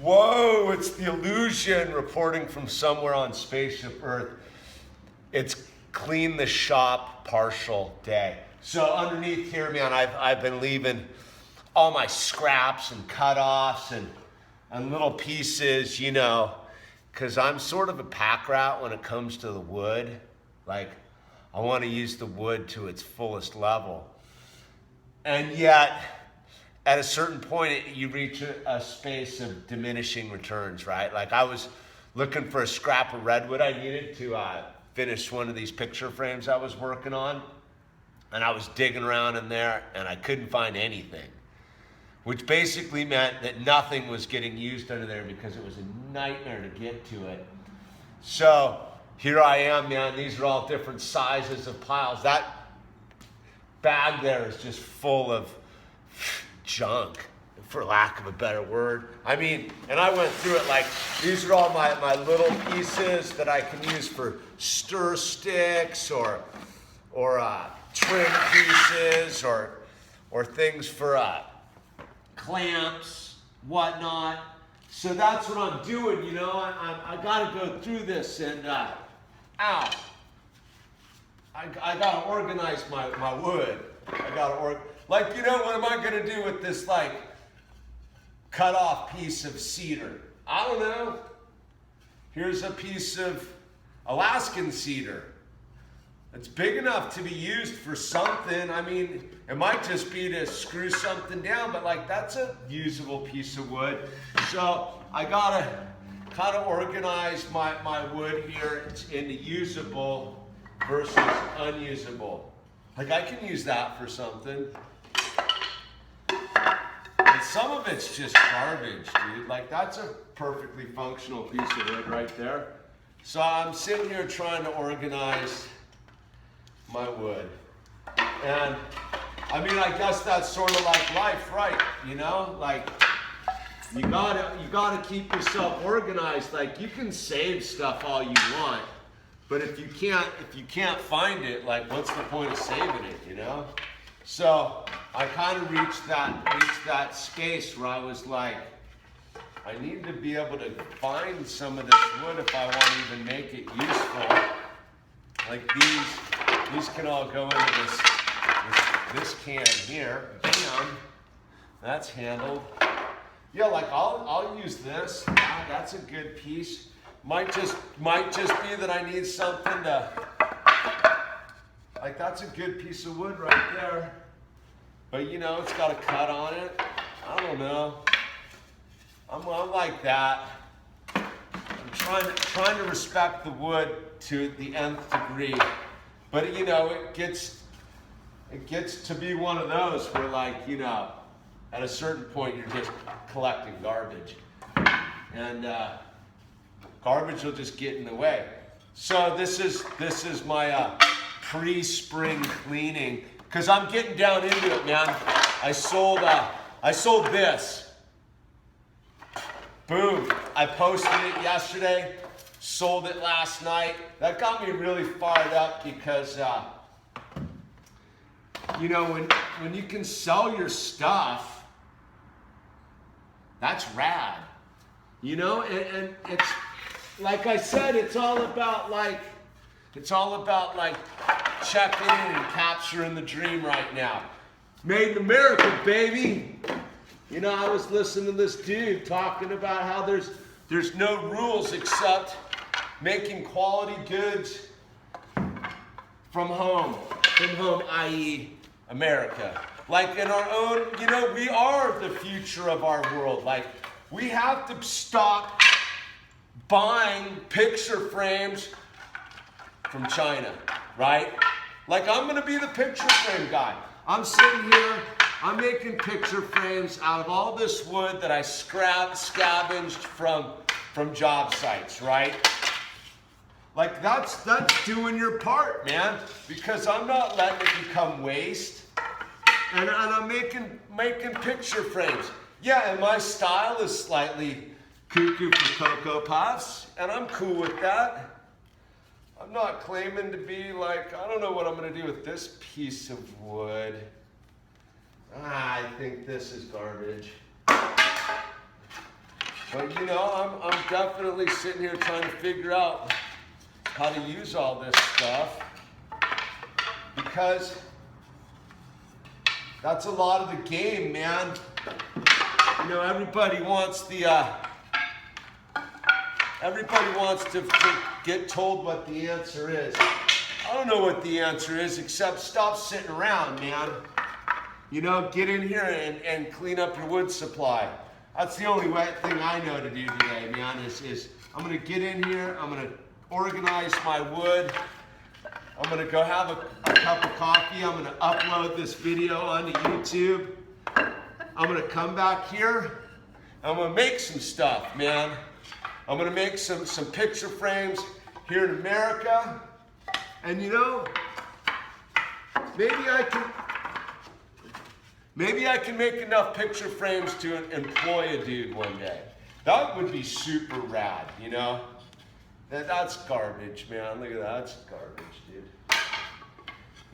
Whoa, it's the illusion reporting from somewhere on Spaceship Earth. It's clean the shop partial day. So underneath here, man, I've been leaving all my scraps and cutoffs and little pieces, you know, because I'm sort of a pack rat when it comes to the wood. Like, I want to use the wood to its fullest level. And yet, at a certain point, you reach a space of diminishing returns, right? Like, I was looking for a scrap of redwood I needed to finish one of these picture frames I was working on. And I was digging around in there, and I couldn't find anything, which basically meant that nothing was getting used under there because it was a nightmare to get to it. So here I am, man. These are all different sizes of piles. That bag there is just full of junk, for lack of a better word. I mean, and I went through it like, these are all my little pieces that I can use for stir sticks or trim pieces or things for clamps, whatnot. So that's what I'm doing, you know. I got to go through this and, I got to organize my wood. Like, you know, what am I going to do with this, like, cut off piece of cedar? I don't know. Here's a piece of Alaskan cedar. It's big enough to be used for something. I mean, it might just be to screw something down, but like, that's a usable piece of wood. So I gotta kind of organize my wood here into usable versus unusable. Like, I can use that for something. And some of it's just garbage, dude. Like, that's a perfectly functional piece of wood right there. So I'm sitting here trying to organize my wood. And I mean, I guess that's sort of like life, right? You know, like, you gotta keep yourself organized. Like, you can save stuff all you want, but if you can't find it, like, what's the point of saving it, you know? So I kind of reached that space where I was like, I need to be able to find some of this wood if I want to even make it useful. Like, these can all go into this can here. Bam. That's handled. Yeah, like, I'll use this. Wow, that's a good piece. Might just be that I need something to, like, that's a good piece of wood right there. But, you know, it's got a cut on it. I don't know. I'm like that. I'm trying to respect the wood to the nth degree. But, you know, it gets to be one of those where, like, you know, at a certain point you're just collecting garbage. And garbage will just get in the way. So this is my pre-spring cleaning, because I'm getting down into it, man. I sold this. Boom. I posted it yesterday, sold it last night. That got me really fired up because, you know, when you can sell your stuff, that's rad. You know, and it's, like I said, it's all about checking in and capturing the dream right now. Made in America, baby. You know, I was listening to this dude talking about how there's no rules except making quality goods from home, i.e. America. Like, in our own, you know, we are the future of our world. Like, we have to stop buying picture frames from China, right? Like, I'm gonna be the picture frame guy. I'm sitting here, I'm making picture frames out of all this wood that I scavenged from job sites, right? Like, that's doing your part, man, because I'm not letting it become waste. And I'm making picture frames. Yeah, and my style is slightly cuckoo for Cocoa Puffs, and I'm cool with that. I'm not claiming to be like, I don't know what I'm going to do with this piece of wood. I think this is garbage. But you know, I'm definitely sitting here trying to figure out how to use all this stuff, because that's a lot of the game, man. You know, everybody wants to get told what the answer is. I don't know what the answer is, except stop sitting around, man. You know, get in here and clean up your wood supply. That's the only thing I know to do today, man, is I'm gonna get in here, I'm gonna organize my wood, I'm gonna go have a cup of coffee, I'm gonna upload this video onto YouTube, I'm gonna come back here, I'm gonna make some stuff, man. I'm gonna make some picture frames here in America, and you know, maybe I can make enough picture frames to employ a dude one day. That would be super rad, you know? That's garbage, man. Look at that, that's garbage, dude.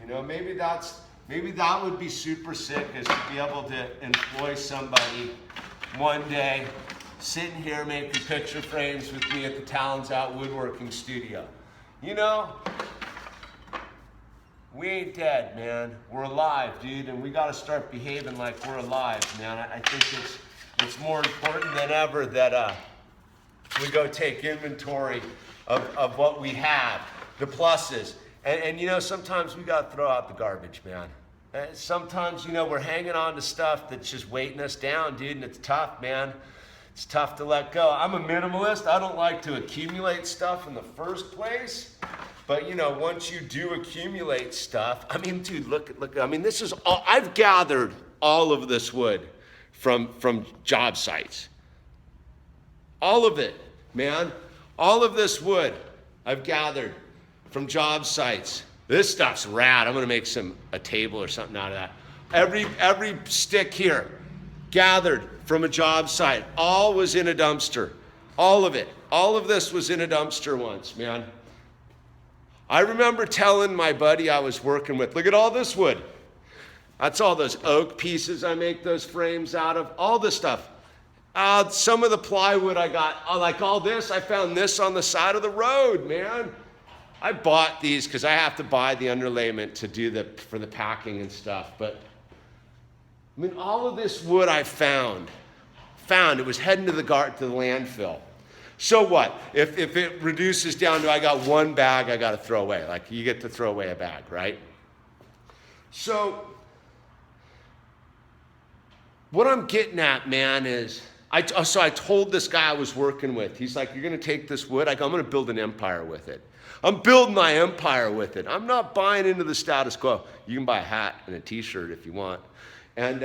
You know, maybe that would be super sick, is to be able to employ somebody one day sitting here making picture frames with me at the Talons Out Woodworking Studio. You know, we ain't dead, man. We're alive, dude, and we gotta start behaving like we're alive, man. I think it's more important than ever that we go take inventory of what we have, the pluses. And you know, sometimes we gotta throw out the garbage, man. And sometimes, you know, we're hanging on to stuff that's just weighting us down, dude, and it's tough, man. It's tough to let go. I'm a minimalist. I don't like to accumulate stuff in the first place. But you know, once you do accumulate stuff, I mean, dude, look, I mean, this is all, I've gathered all of this wood from job sites. All of it, man. All of this wood I've gathered from job sites. This stuff's rad. I'm gonna make a table or something out of that. Every stick here, gathered from a job site. All was in a dumpster. All of it. All of this was in a dumpster once, man. I remember telling my buddy I was working with, look at all this wood. That's all those oak pieces I make those frames out of, all this stuff. Some of the plywood I got, like all this, I found this on the side of the road, man. I bought these because I have to buy the underlayment to do for the packing and stuff. But I mean, all of this wood I found, it was heading to the landfill. So what? If it reduces down to I got one bag I got to throw away. Like you get to throw away a bag, right? So what I'm getting at, man, is I told this guy I was working with. He's like, "You're going to take this wood?" I go, "I'm going to build an empire with it. I'm building my empire with it. I'm not buying into the status quo. You can buy a hat and a T-shirt if you want." And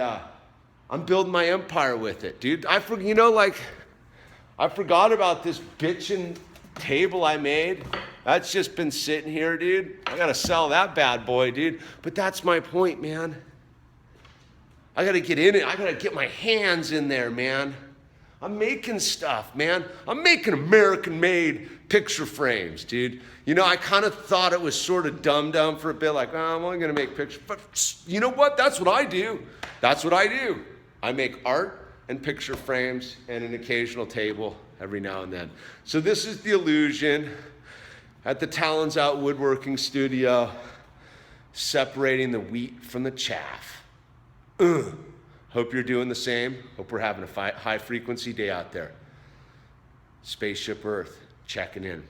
I'm building my empire with it, dude. I forgot about this bitchin' table I made. That's just been sitting here, dude. I gotta sell that bad boy, dude. But that's my point, man. I gotta get in it. I gotta get my hands in there, man. I'm making stuff, man. I'm making American-made picture frames, dude. You know, I kind of thought it was sort of dumb for a bit, like, oh, I'm only gonna make pictures. But you know what? That's what I do. That's what I do. I make art and picture frames and an occasional table every now and then. So this is the illusion at the Talons Out Woodworking Studio, separating the wheat from the chaff. Hope you're doing the same. Hope we're having a high frequency day out there. Spaceship Earth checking in.